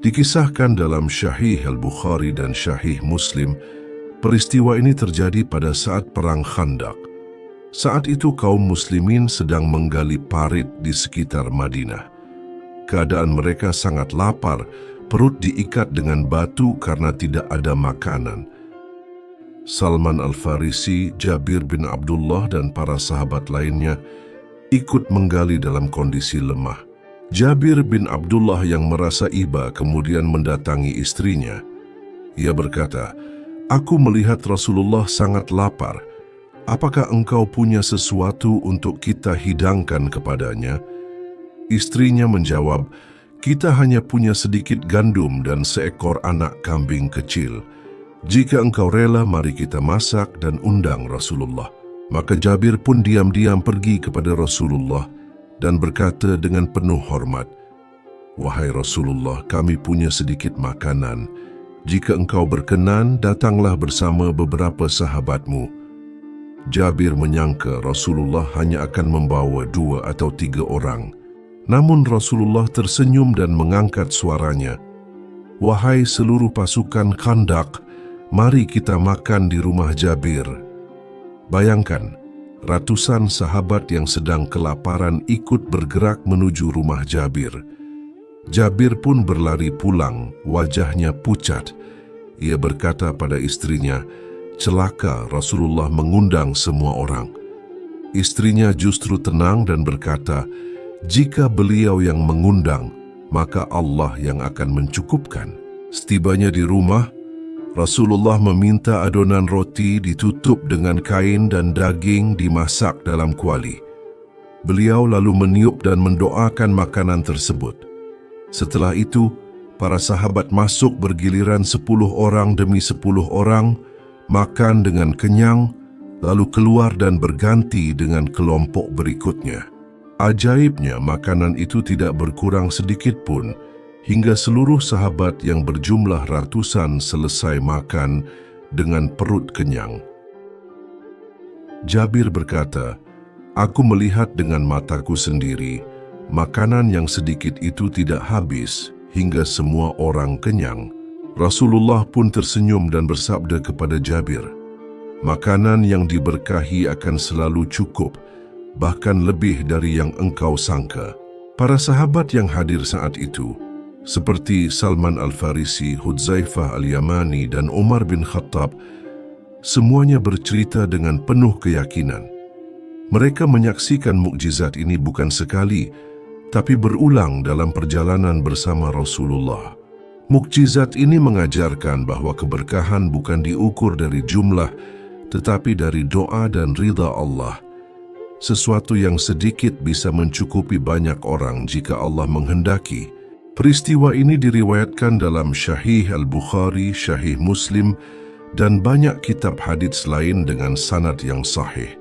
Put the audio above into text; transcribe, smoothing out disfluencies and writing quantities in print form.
Dikisahkan dalam Sahih Al-Bukhari dan Sahih Muslim, peristiwa ini terjadi pada saat Perang Khandaq. Saat itu kaum muslimin sedang menggali parit di sekitar Madinah. Keadaan mereka sangat lapar, perut diikat dengan batu karena tidak ada makanan. Salman Al-Farisi, Jabir bin Abdullah dan para sahabat lainnya ikut menggali dalam kondisi lemah. Jabir bin Abdullah yang merasa iba kemudian mendatangi istrinya. Ia berkata, "Aku melihat Rasulullah sangat lapar. Apakah engkau punya sesuatu untuk kita hidangkan kepadanya?" Istrinya menjawab, "Kita hanya punya sedikit gandum dan seekor anak kambing kecil. Jika engkau rela, mari kita masak dan undang Rasulullah." Maka Jabir pun diam-diam pergi kepada Rasulullah dan berkata dengan penuh hormat, "Wahai Rasulullah, kami punya sedikit makanan. Jika engkau berkenan, datanglah bersama beberapa sahabatmu." Jabir menyangka Rasulullah hanya akan membawa 2 atau 3 orang. Namun Rasulullah tersenyum dan mengangkat suaranya, "Wahai seluruh pasukan Khandaq, mari kita makan di rumah Jabir." Bayangkan, ratusan sahabat yang sedang kelaparan ikut bergerak menuju rumah Jabir. Jabir pun berlari pulang, wajahnya pucat. Ia berkata pada istrinya, "Celaka, Rasulullah mengundang semua orang." Istrinya justru tenang dan berkata, "Jika beliau yang mengundang, maka Allah yang akan mencukupkan." Setibanya di rumah, Rasulullah meminta adonan roti ditutup dengan kain dan daging dimasak dalam kuali. Beliau lalu meniup dan mendoakan makanan tersebut. Setelah itu, para sahabat masuk bergiliran 10 orang demi 10 orang, makan dengan kenyang, lalu keluar dan berganti dengan kelompok berikutnya. Ajaibnya, makanan itu tidak berkurang sedikit pun, hingga seluruh sahabat yang berjumlah ratusan selesai makan dengan perut kenyang. Jabir berkata, "Aku melihat dengan mataku sendiri, makanan yang sedikit itu tidak habis hingga semua orang kenyang." Rasulullah pun tersenyum dan bersabda kepada Jabir, "Makanan yang diberkahi akan selalu cukup, bahkan lebih dari yang engkau sangka." Para sahabat yang hadir saat itu, seperti Salman Al-Farisi, Hudzaifah Al-Yamani, dan Umar bin Khattab, semuanya bercerita dengan penuh keyakinan. Mereka menyaksikan mukjizat ini bukan sekali, tapi berulang dalam perjalanan bersama Rasulullah. Mukjizat ini mengajarkan bahwa keberkahan bukan diukur dari jumlah, tetapi dari doa dan ridha Allah. Sesuatu yang sedikit bisa mencukupi banyak orang jika Allah menghendaki. Peristiwa ini diriwayatkan dalam Sahih Al-Bukhari, Sahih Muslim, dan banyak kitab hadits lain dengan sanad yang sahih.